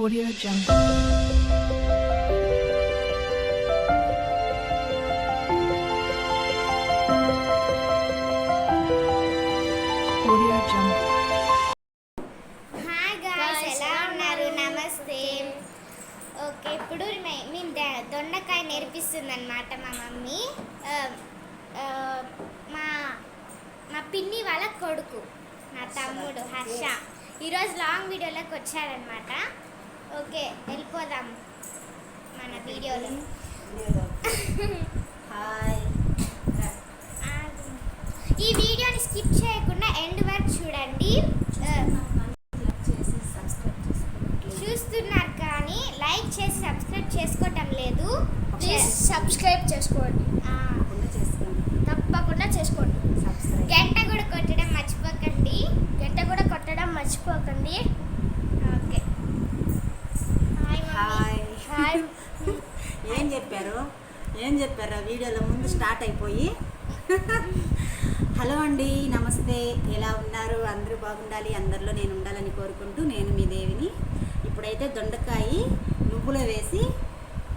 Audio Jungle. Audio Jungle. Hi guys, ఎలా ఉన్నారు? నమస్తే. ఓకే, ఇప్పుడు మేము దొండకాయ నేర్పిస్తుందన్నమాట మా మమ్మీ. మా మా పిన్ని వాళ్ళ కొడుకు, నా తమ్ముడు హర్ష, ఈరోజు లాంగ్ వీడియోలోకి వచ్చారనమాట. ఓకే, వెళ్ళిపోదాం మన వీడియోలో. హాయ్. ఈ వీడియోని స్కిప్ చేయకుండా ఎండ్ వరకు చూడండి. చూస్తున్నారు కానీ లైక్ చేసి సబ్స్క్రైబ్ చేసుకోవటం లేదు. ప్లీజ్ సబ్స్క్రైబ్ చేసుకోండి, తప్పకుండా చేసుకోండి. గంట కూడా కొట్టడం మర్చిపోకండి. Okay, hi mummy. హాయ్. ఏం చెప్పారు వీడియోలో ముందు స్టార్ట్ అయిపోయి. హలో అండి, నమస్తే. ఎలా ఉన్నారు? అందరూ బాగుండాలి, అందరిలో నేను ఉండాలని కోరుకుంటూ నేను మీ దేవిని. ఇప్పుడైతే దొండకాయ నువ్వులు వేసి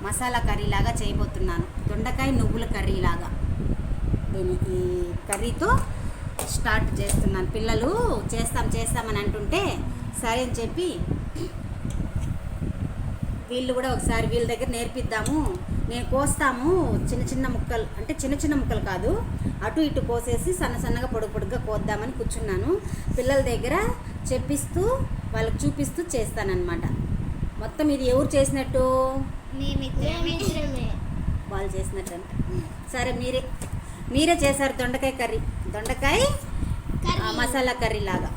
మసాలా కర్రీలాగా చేయబోతున్నాను. దొండకాయ నువ్వుల కర్రీలాగా దీనికి కర్రీతో స్టార్ట్ చేస్తున్నాను. పిల్లలు చేస్తామని అంటుంటే సరే అని చెప్పి వీళ్ళు కూడా ఒకసారి వీళ్ళ దగ్గర నేర్పిద్దాము. నేను కోస్తాము చిన్న చిన్న ముక్కలు, అంటే చిన్న చిన్న ముక్కలు కాదు, అటు ఇటు కోసేసి సన్నగా పొడుగ్గా కోద్దామని కూర్చున్నాను. పిల్లల దగ్గర చెప్పిస్తూ వాళ్ళకి చూపిస్తూ చేస్తానన్నమాట. మొత్తం ఇది ఎవరు చేసినట్టు? వాళ్ళు చేసినట్టు అంట. సరే, మీరే చేశారు దొండకాయ కర్రీ, దొండకాయ మసాలా కర్రీ లాగా.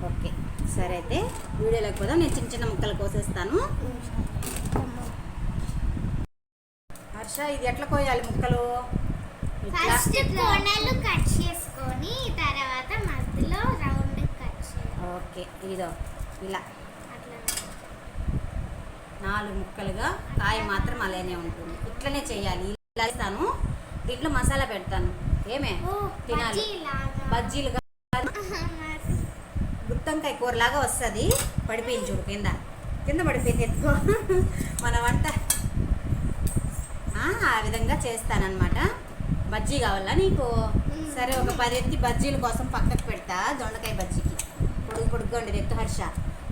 ఓకే, సరే అయితే వీడియోలోకి పోదాం. నేను చిన్న చిన్న ముక్కలు కోసేస్తాను. హర్ష, ఇది ఎట్లా కోయాలి ముక్కలు? ఫస్ట్ కోణాలు కట్ చేసుకొని తర్వాత మధ్యలో రౌండ్ కట్ చేయాలి. ఓకే, ఇదో ఇలా అట్లా 4 ముక్కలుగా, కాయ మాత్రం అలానే ఉంటుంది. ఇట్లనే చేయాలి. ఇలా ఇస్తాను, దీంట్లో మసాలా పెడతాను. ఏమే తినాలి? బజ్జీలుగా గుత్తంకాయ కూరలాగా వస్తుంది. పడిపోయింది చూడు, కింద పడిపోయింది. ఎత్తుకో. మన వంట ఆ విధంగా చేస్తానన్నమాట. బజ్జీ కావాలా నీకు? సరే, ఒక 10 ఎత్తి బజ్జీల కోసం పక్కకు పెడతా. దొండకాయ బజ్జీకి పొడుగ్గా ఉండేది ఎత్తు. హర్ష,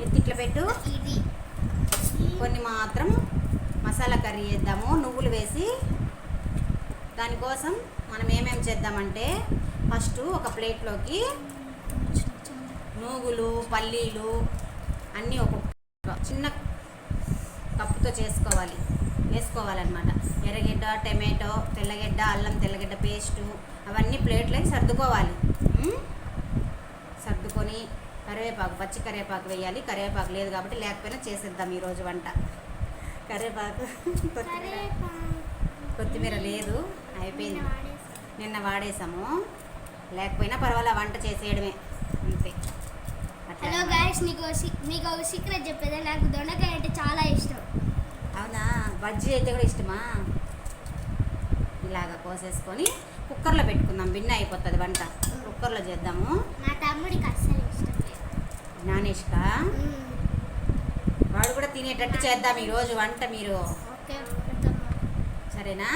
ఎత్తి ఇట్లా పెట్టు. ఇది కొన్ని మాత్రం మసాలా కర్రీ చేద్దాము నువ్వులు వేసి. దానికోసం మనం ఏమేమి చేద్దామంటే, ఫస్ట్ ఒక ప్లేట్లోకి నూగులు, పల్లీలు అన్నీ ఒక చిన్న కప్పుతో వేసుకోవాలన్నమాట. ఎర్రగడ్డ, టమాటో, తెల్లగడ్డ, అల్లం తెల్లగడ్డ పేస్టు అవన్నీ ప్లేట్లోకి సర్దుకోవాలి. సర్దుకొని పచ్చి కరివేపాకు వేయాలి. కరివేపాకు లేదు కాబట్టి లేకపోయినా చేసేద్దాం ఈరోజు వంట. కరివేపాకు, కొత్తిమీర లేదు, అయిపోయింది, నిన్న వాడేసాము. లేకపోయినా పర్వాలేదు, వంట చేసేయడమే అంతే. హలో గాయస్, మీకు ఒక సీక్రెట్ చెప్పేది. నాకు దొండకాయ అంటే చాలా ఇష్టం. అవునా? బజ్జీ అయితే కూడా ఇష్టమా? ఇలాగ కోసేసుకొని కుక్కర్లో పెట్టుకుందాం. భిన్న అయిపోతుంది వంట. కుక్కర్లో చేద్దాము. మా తమ్ముడికి అస్సలు ఇష్టం లేదు. జ్ఞానేష్కా వాడు కూడా తినేటట్టు చేద్దాం ఈరోజు వంట. మీరు ఓకే, సరేనా?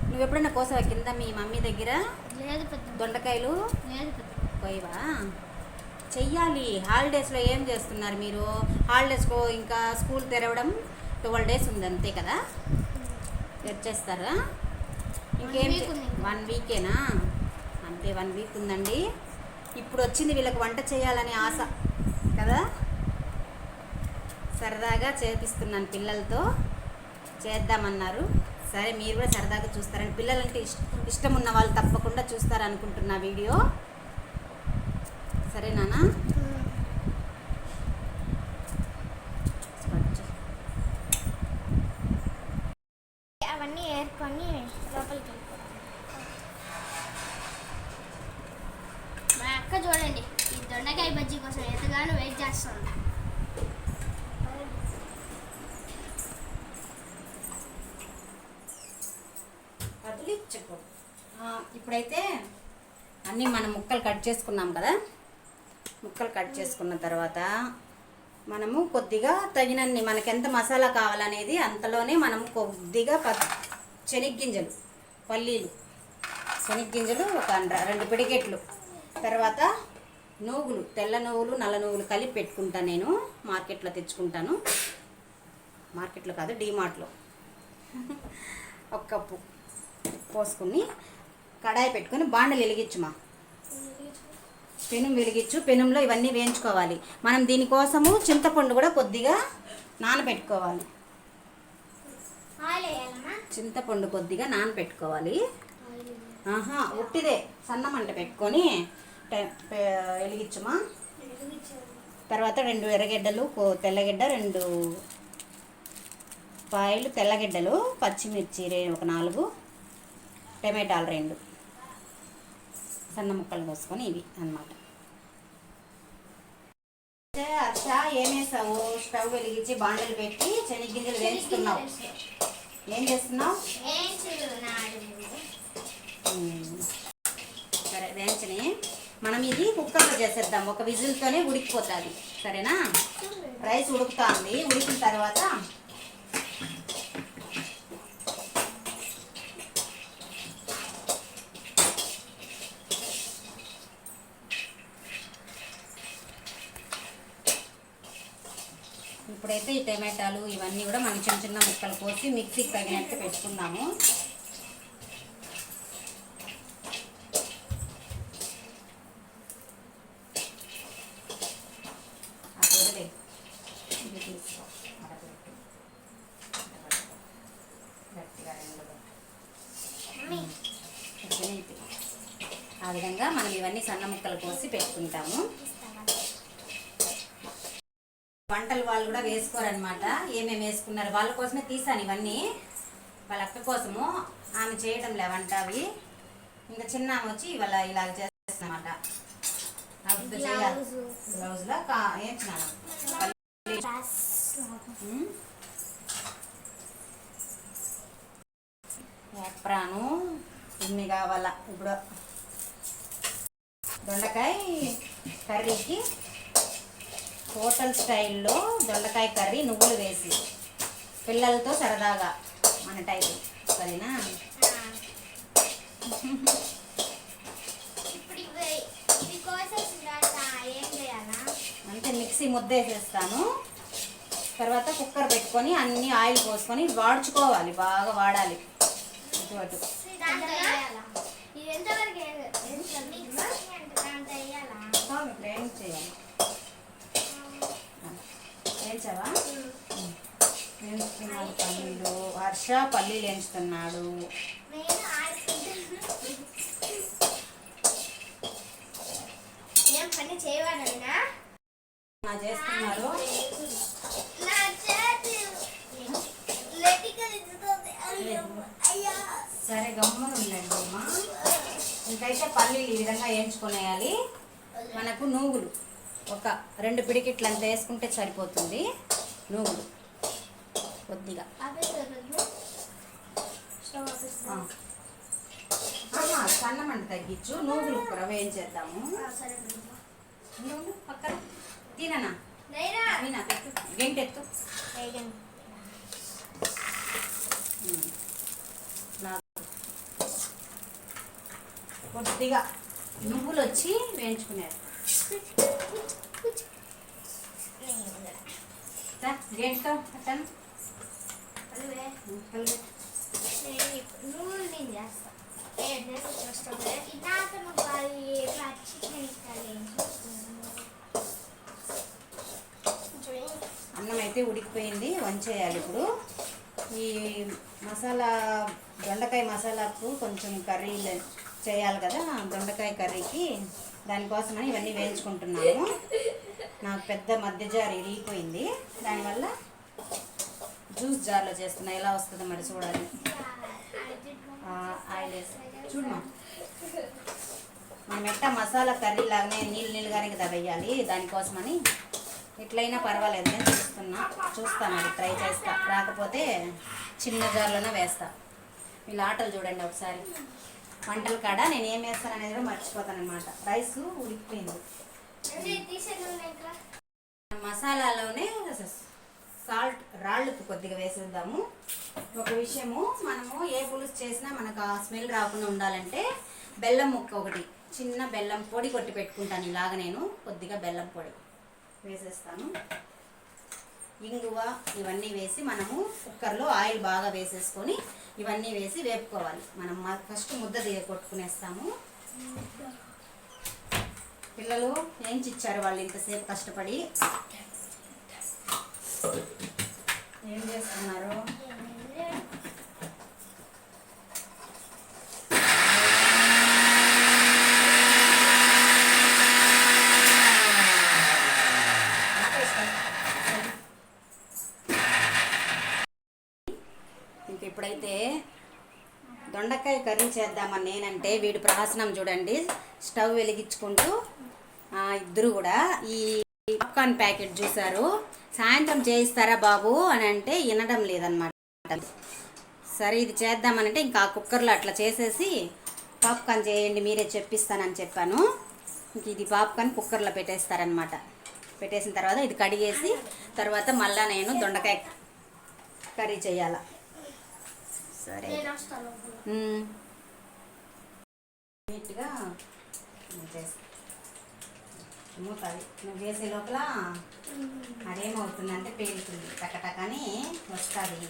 నువ్వు ఎప్పుడైనా కోసావా కింద మీ మమ్మీ దగ్గర? లేదు పెద్ద, దొండకాయలు లేదు పెద్ద. కోయవా? చెయ్యాలి. హాలిడేస్లో ఏం చేస్తున్నారు మీరు? హాలిడేస్లో ఇంకా స్కూల్ తెరవడం 12 days ఉంది అంతే కదా? తెచ్చేస్తారా? ఇంకేం 1 వీకేనా? అంతే, 1 వీక్ ఉందండి. ఇప్పుడు వచ్చింది వీళ్ళకి వంట చేయాలని ఆశ కదా. సరదాగా చేపిస్తున్నాను, పిల్లలతో చేద్దామన్నారు. సరే, మీరు కూడా సరదాగా చూస్తారని, పిల్లలంటే ఇష్టం ఉన్న వాళ్ళు తప్పకుండా చూస్తారనుకుంటున్నా వీడియో. సరే నాన్న? అవన్నీ ఏరుకొని లోపలికి వెళ్ళిపోతాం. మా అక్క చూడండి, ఈ దొండకాయ బజ్జీ కోసం ఎంతగానో వెయిట్ చేస్తుంది. ఇప్పుడైతే అన్నీ మనం ముక్కలు కట్ చేసుకున్నాం కదా. ముక్కలు కట్ చేసుకున్న తర్వాత మనము కొద్దిగా తగినన్ని మనకెంత మసాలా కావాలనేది అంతలోనే మనం కొద్దిగా శనగ్గింజలు పల్లీలు శనగ్గింజలు ఒక 2 పిడికెట్లు, తర్వాత నువ్వులు, తెల్ల నువ్వులు నల్ల నువ్వులు కలిపి పెట్టుకుంటాను. నేను మార్కెట్లో తెచ్చుకుంటాను, మార్కెట్లో కాదు డీమార్ట్లో. 1 కప్పు పోసుకుని కడాయి పెట్టుకొని బాండలు వెలిగించుమా. పెనం వెలిగించు, పెనంలో ఇవన్నీ వేయించుకోవాలి. మనం దీనికోసము చింతపండు కూడా కొద్దిగా నానబెట్టుకోవాలి. చింతపండు కొద్దిగా నానబెట్టుకోవాలి. ఉట్టిదే సన్న మంట పెట్టుకొని వెలిగించుమా. తర్వాత 2 ఎర్రగడ్డలు, తెల్లగడ్డ 2 పాయలు, తెల్లగడ్డలు, పచ్చిమిర్చి 4, టమాటాలు 2 సన్న ముక్కలు కోసుకొని ఇవి అన్నమాట. హర్ష ఏమేసావు? స్టవ్ వెలిగించి బాండలు పెట్టి శనగ్గింజలు వేస్తున్నావు. ఏం చేస్తున్నావు? సరే వేయించని మనం ఇది కుక్కర్లో చేసేద్దాం. 1 విజిల్తోనే ఉడికిపోతుంది. సరేనా? రైస్ ఉడుకుతుంది. ఉడికిన తర్వాత ఇప్పుడైతే ఈ టమాటాలు ఇవన్నీ కూడా మనం చిన్న ముక్కలు కోసి మిక్సీకి తగినట్టు పెట్టుకుందాము. ఆ విధంగా మనం ఇవన్నీ సన్న ముక్కలు కోసి పెట్టుకుంటాము. వంటలు వాళ్ళు కూడా వేసుకోరనమాట. ఏమేమి వేసుకున్నారు వాళ్ళ కోసమే తీసాను ఇవన్నీ. వాళ్ళ అక్క కోసము, ఆమె చేయడం లే వంట అవి. ఇంకా చిన్న ఆమె వచ్చి ఇవాళ ఇలాగ చేస్తానమాట. బ్లౌజ్లో వేయించినాను. ఎప్రాను ఇన్ని కావాల. ఇప్పుడు దొండకాయ కర్రీకి హోటల్ స్టైల్లో దొండకాయ కర్రీ నువ్వులు వేసి పిల్లలతో సరదాగా మన టైపు. సరేనా? అంతే, మిక్సీ ముద్ద వేసేస్తాను. తర్వాత కుక్కర్ పెట్టుకొని అన్ని ఆయిల్ పోసుకొని వాడ్చుకోవాలి, బాగా వాడాలి. ఇటు అటు ఏం చేయాలి? వేయించావా? వేయించుకున్నాడు పల్లీలు. హర్ష పల్లీలు వేయించుతున్నాడు. చేస్తున్నారు. సరే గమ్మున ఉండండి అమ్మా. ఇంకైతే పల్లీలు ఈ విధంగా వేయించుకునేయాలి. మనకు నువ్వులు ఒక 2 పిడికిట్లు అంత వేసుకుంటే సరిపోతుంది. నువ్వులు కొద్దిగా సన్నమంట తగ్గించు. నువ్వులు కూర వేయించేద్దాము. పక్కన తిననా గంటెత్తు. కొద్దిగా నువ్వులు వచ్చి వేయించుకునేది. గంటతో అట్టను అన్నం అయితే ఉడికిపోయింది. వంచేయాలి. ఇప్పుడు ఈ మసాలా దొండకాయ మసాలాకు కొంచెం కర్రీ చేయాలి కదా, దొండకాయ కర్రీకి. దానికోసమని ఇవన్నీ వేయించుకుంటున్నాము. నాకు పెద్ద మధ్య జార్ ఇరిగిపోయింది. దానివల్ల జ్యూస్ జార్లో చేస్తున్నా. ఎలా వస్తుందో మరి చూడాలి. ఆయిల్ వేసి చూడమా. మనం ఎట్టా మసాలా కర్రీ లాగానే నీళ్ళుగానే కదా వేయాలి. దానికోసమని ఎట్లయినా పర్వాలేదు నేను చూస్తాను. అది ట్రై చేస్తా. రాకపోతే చిన్న జార్లోనే వేస్తా. వీళ్ళ ఆటలు చూడండి ఒకసారి. వంటల కాడ నేను ఏం వేస్తాను అనేది కూడా మర్చిపోతాను అనమాట. రైస్ ఉడికిపోయింది. మసాలాలోనే సాల్ట్ రాళ్ళు కొద్దిగా వేసేద్దాము. ఒక విషయము, మనము ఏ పులుసు చేసినా మనకు ఆ స్మెల్ రాకుండా ఉండాలంటే బెల్లం ముక్క ఒకటి, చిన్న బెల్లం పొడి కొట్టి పెట్టుకుంటాను. ఇలాగ నేను కొద్దిగా బెల్లం పొడి వేసేస్తాను. ఇంగువ ఇవన్నీ వేసి మనము కుక్కర్లో ఆయిల్ బాగా వేసేసుకొని ఇవన్నీ వేసి వేపుకోవాలి. మనం ఫస్ట్ ముద్ద కొట్టుకునేస్తాము. పిల్లలు ఏం చిచ్చారు వాళ్ళు ఇంతసేపు కష్టపడి? ఏం చేస్తున్నారు? ఇంక ఇప్పుడైతే దొండకాయ కర్రీ చేద్దామని నేనంటే వీడి ప్రహసనం చూడండి. స్టవ్ వెలిగించుకుంటూ ఇద్దరు కూడా ఈ పాప్కార్న్ ప్యాకెట్ చూసారు. సాయంత్రం చేయిస్తారా బాబు అని అంటే వినడం లేదనమాట. సరే ఇది చేద్దామనంటే ఇంకా కుక్కర్లో అట్లా చేసేసి పాప్కార్న్ చేయండి మీరే చెప్పిస్తానని చెప్పాను. ఇంక ఇది పాప్కార్న్ కుక్కర్లో పెట్టేస్తారనమాట. పెట్టేసిన తర్వాత ఇది కడిగేసి తర్వాత మళ్ళీ నేను దొండకాయ కర్రీ చేయాల. సరే నీట్గా చేస్తా. మూతాది నువ్వు వేసే లోపల అదేమవుతుందంటే పేలుతుంది, టకటకని వస్తుంది.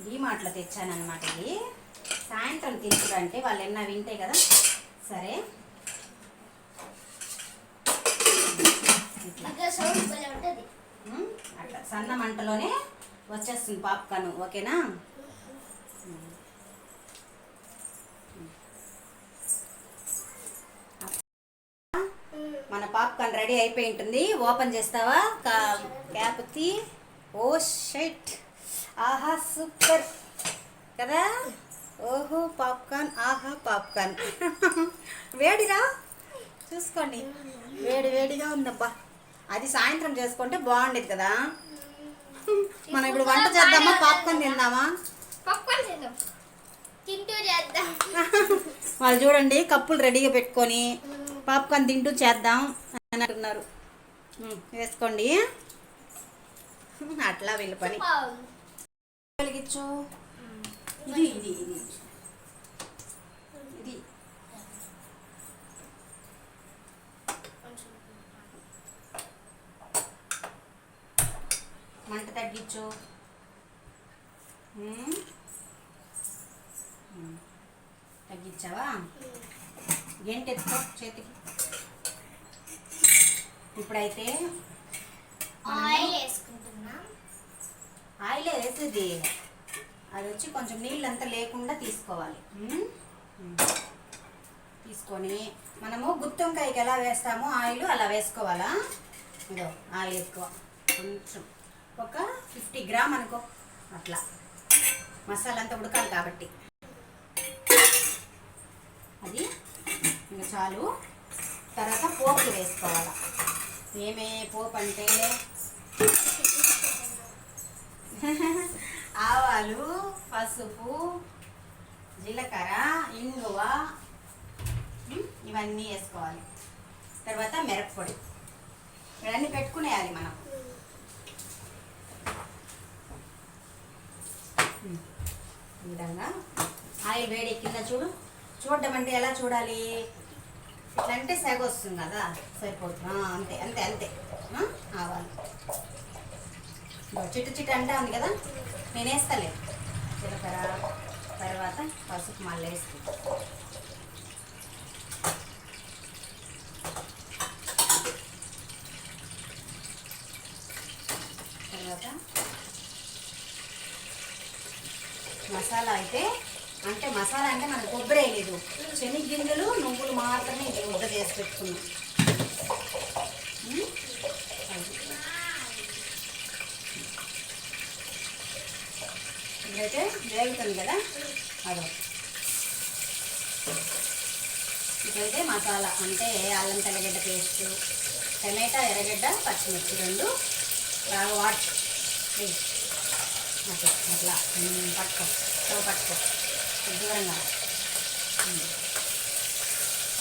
డీమార్ట్లో తెచ్చానమాట. ఇది సాయంత్రం తీసుకురంటే వాళ్ళు ఎన్నా వింటాయి కదా. సరే అట్లా సన్న మంటలోనే వచ్చేస్తుంది పాప్కార్న్. ఓకేనా? మన పాప్కార్న్ రెడీ అయిపోయి ఉంటుంది. ఓపెన్ చేస్తావా? క్యాప్ తీ. ఓ షైట్, ఆహా సూపర్ కదా. ఓహో పాప్కార్న్, ఆహా పాప్కార్న్. వేడిరా చూసుకోండి, వేడి వేడిగా ఉందబ్బా. అది సాయంత్రం చేసుకుంటే బాగుండేది కదా. మనం ఇప్పుడు వంట చేద్దామా పాప్కార్న్ తిందామా? పాప్కార్న్ చేద్దాం, తింటూ చేద్దాం. వాళ్ళు చూడండి కప్పులు రెడీగా పెట్టుకొని పాప్కార్న్ తింటూ చేద్దాం అని అంటున్నారు. వేసుకోండి అట్లా వీళ్ళ పని. వెలిగించు. ఇది ఇది ఇది ఇది మంట తగ్గించు. తగ్గించావా? ఏంటి ఎత్తుకో చేతికి. ఇప్పుడైతే ఆయిల్ వేసుకుంటున్నా. ఆయిలే వేసేది. అది వచ్చి కొంచెం నీళ్ళంతా లేకుండా తీసుకోవాలి. తీసుకొని మనము గుత్తొంకాయకి ఎలా వేస్తామో ఆయిల్ అలా వేసుకోవాలా. ఇదో ఆయిల్ ఎక్కువ, కొంచెం ఒక 50 గ్రామ్ అనుకో. అట్లా మసాలా అంతా ఉడకాలి కాబట్టి అది ఇంకా చాలు. తర్వాత పోపులు వేసుకోవాలి. ఏమే పోపు అంటే ఆవాలు, పసుపు, జీలకర్ర, ఇంగువ ఇవన్నీ వేసుకోవాలి. తర్వాత మిరప్పొడి ఇవన్నీ పెట్టుకునేయాలి మనం. ఈ విధంగా ఆయిల్ వేడి కింద చూడడం అంటే ఎలా చూడాలి? ఇట్లా అంటే సెగ వస్తుంది కదా, సరిపోతుంది. అంతే అంతే అంతే. ఆవాలు చిట్టు చిట్టు అంటా ఉంది కదా, నేను వేస్తాలే. జీలకర్ర తర్వాత పసుపు మళ్ళీ వేస్తాను. తర్వాత మసాలా అయితే అంటే మసాలా అంటే మనకు కొబ్బరి వేయలేదు, శనగగింజలు, నువ్వులు మాత్రమే ఇది ముద్ద చేసి పెట్టుకున్నాం. ఇప్పుడైతే వేగుతుంది కదా. అదో ఇప్పుడైతే మసాలా అంటే అల్లం తెల్లగడ్డ పేస్ట్, టమాటా, ఎర్రగడ్డ, పచ్చిమిర్చి 2 బాగా వాట్ అట్లా అట్లా పట్టుకో, స్టవ్ పట్టుకో దూరంగా.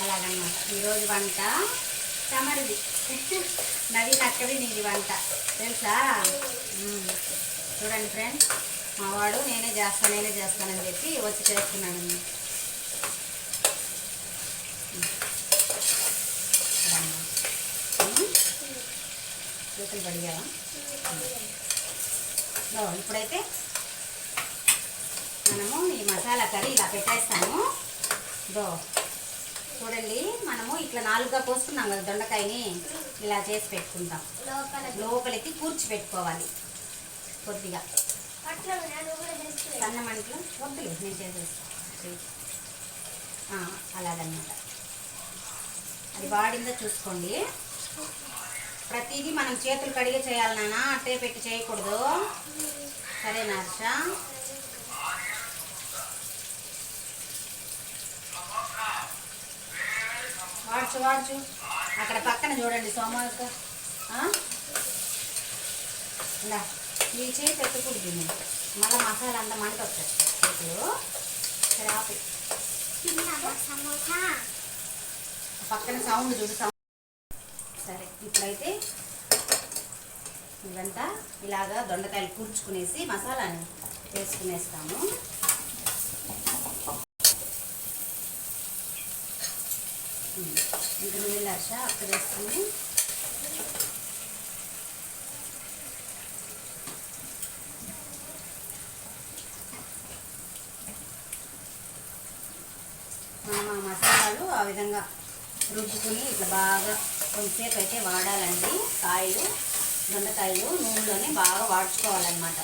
అలాగన్నమాట ఈరోజు వంట తమరిది నవీన్ అక్కది నీది వంట తెలుసా? చూడండి ఫ్రెండ్స్, మా వాడు నేనే చేస్తానని చెప్పి వచ్చి చేస్తున్నాడు. చేతులు పడిగా ఇప్పుడైతే మనము ఈ మసాలా కర్రీ ఇలా పెట్టేస్తాము. చూడండి, మనము ఇట్లా 4గా కోసుకున్నాం కదా దొండకాయని, ఇలా చేసి పెట్టుకుంటాం. లోపలికి కూర్చి పెట్టుకోవాలి కొద్దిగా సన్న మంటలు. వద్దులే, నేను చేసేస్తాను. అలాగన్నమాట. అది వాడిందో చూసుకోండి. ప్రతిదీ మనం చేతులు కడిగే చేయాలి నాన్న, అట్టే పెట్టి చేయకూడదు. సరేనా హర్ష? వాడుచు అక్కడ పక్కన చూడండి సోమవాక ఇలా ఈ చేతి పెట్టుకూడదు, మళ్ళీ మసాలా అంతా మంట వచ్చేస్తాయి చేతులు. సరే ఆపి. పక్కన సౌండ్ చూడు. సరే, ఇప్పుడైతే ఇదంతా ఇలాగా దొండకాయలు కూర్చుకునేసి మసాలాని వేసుకునేస్తాము. ఇంకా నీళ్ళు హర్ష అక్కడ వేసుకుని మనం ఆ మసాలాలు ఆ విధంగా రుబ్బుకుని ఇట్లా బాగా కొంచెంసేపు అయితే వాడాలండి. దొండకాయలు నూనెలోనే బాగా వాడ్చుకోవాలన్నమాట.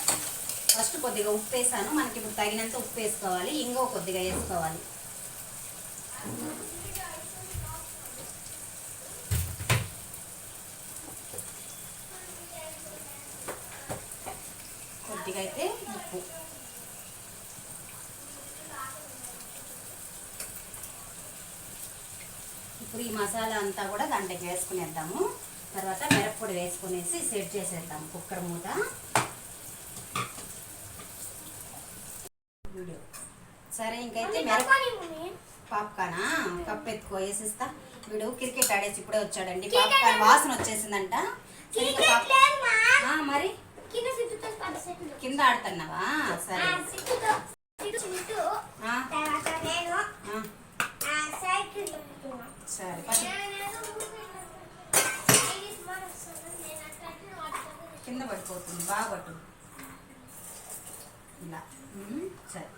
ఫస్ట్ కొద్దిగా ఉప్పు వేసాను, మనకి ఇప్పుడు తగినంత ఉప్పు వేసుకోవాలి. ఇంకో కొద్దిగా వేసుకోవాలి. కొద్దిగా అయితే ఉప్పు. ఇప్పుడు ఈ మసాలా అంతా కూడా దాంట్లోకి వేసుకునేద్దాము. తర్వాత మిరప్పొడి వేసుకునేసి సెట్ చేసేద్దాం కుక్కర్ మూత. సరే, ఇంకైతే పాప్కార్నా కప్ ఎత్తుకో వేసిస్తా. వీడు క్రికెట్ ఆడేసి ఇప్పుడే వచ్చాడండి. పాప్కార్న్ వాసన వచ్చేసిందంట. మరి కింద ఆడుతున్నావా? సరే సరే, కింద పడిపోతుంది. బాగా పట్టు ఇలా. సరే,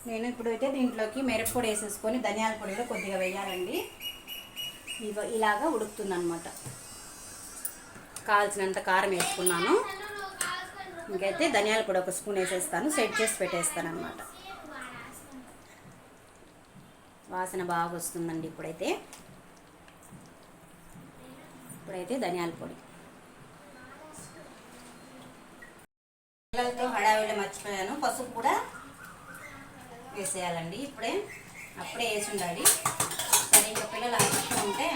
నేను ఇప్పుడైతే దీంట్లోకి మిరప్పొడి వేసేసుకొని ధనియాల పొడి కూడా కొద్దిగా వేయాలండి. ఇలాగా ఉడుకుతుంది అనమాట. కాల్చినంత కారం వేసుకున్నాను. ఇంకైతే ధనియాల పొడి ఒక స్పూన్ వేసేస్తాను. సెట్ చేసి పెట్టేస్తాను అనమాట. వాసన బాగా వస్తుందండి. ఇప్పుడైతే ధనియాల పొడి. పిల్లలతో హడావిడి మర్చిపోయాను. పసుపు కూడా వేసేయాలండి. అప్పుడే వేసి ఉండాలి. సరే, ఇంకా పిల్లలు అలవాటు ఉంటే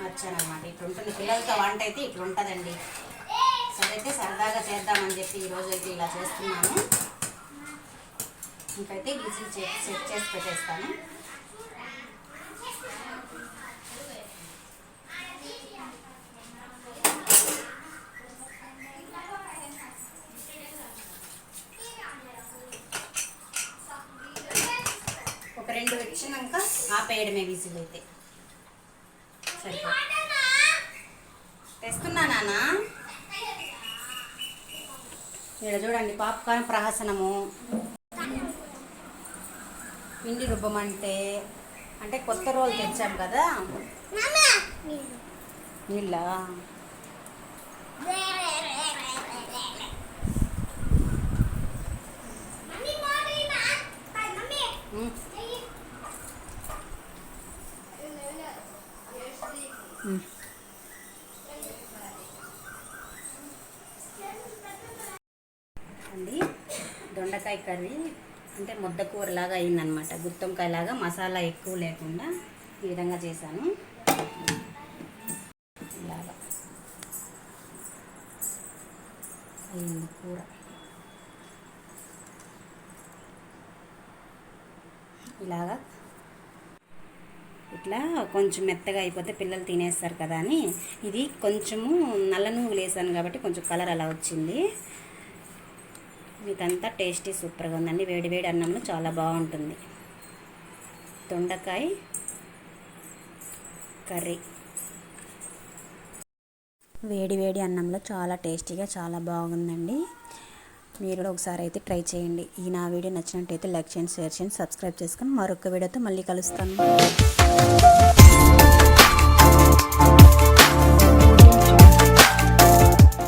మర్చానమాట. ఇట్లుంటుంది పిల్లలతో వంట అయితే ఇట్లుంటుందండి. సరే, అయితే సరదాగా చేద్దామని చెప్పి ఈరోజు అయితే ఇలా చేస్తున్నాను. ఇంకైతే విజిల్ సెట్ చేసి పెట్టేస్తాను. ఒక 2 వచ్చినాక ఆపేయడమే విజిల్ అయితే. సరిపో తెస్తున్నా నాన్న. ఇక్కడ చూడండి పాప్కార్న్ ప్రహసనము. పిండి రుబ్బమంటే కొత్త రోలు తెచ్చాం కదా. నీళ్ళ అండి, దొండకాయ కర్రీ ముద్ద కూరలాగా అయిందనమాట. గుత్తొంకాయలాగా మసాలా ఎక్కువ లేకుండా ఈ విధంగా చేశాను. ఇలాగా అయింది కూర. ఇలాగా ఇట్లా కొంచెం మెత్తగా అయిపోతే పిల్లలు తినేస్తారు కదా అని ఇది కొంచెము నల్ల నువ్వులు వేసాను కాబట్టి కొంచెం కలర్ అలా వచ్చింది. ఇదంతా టేస్టీ సూపర్గా ఉందండి. వేడి వేడి అన్నంలో చాలా బాగుంటుంది. దొండకాయ కర్రీ వేడి వేడి అన్నంలో చాలా టేస్టీగా చాలా బాగుందండి. మీరు కూడా ఒకసారి అయితే ట్రై చేయండి. ఈ నా వీడియో నచ్చినట్టయితే లైక్ చేయండి, షేర్ చేయండి, సబ్స్క్రైబ్ చేసుకొని మరొక వీడియోతో మళ్ళీ కలుస్తాను.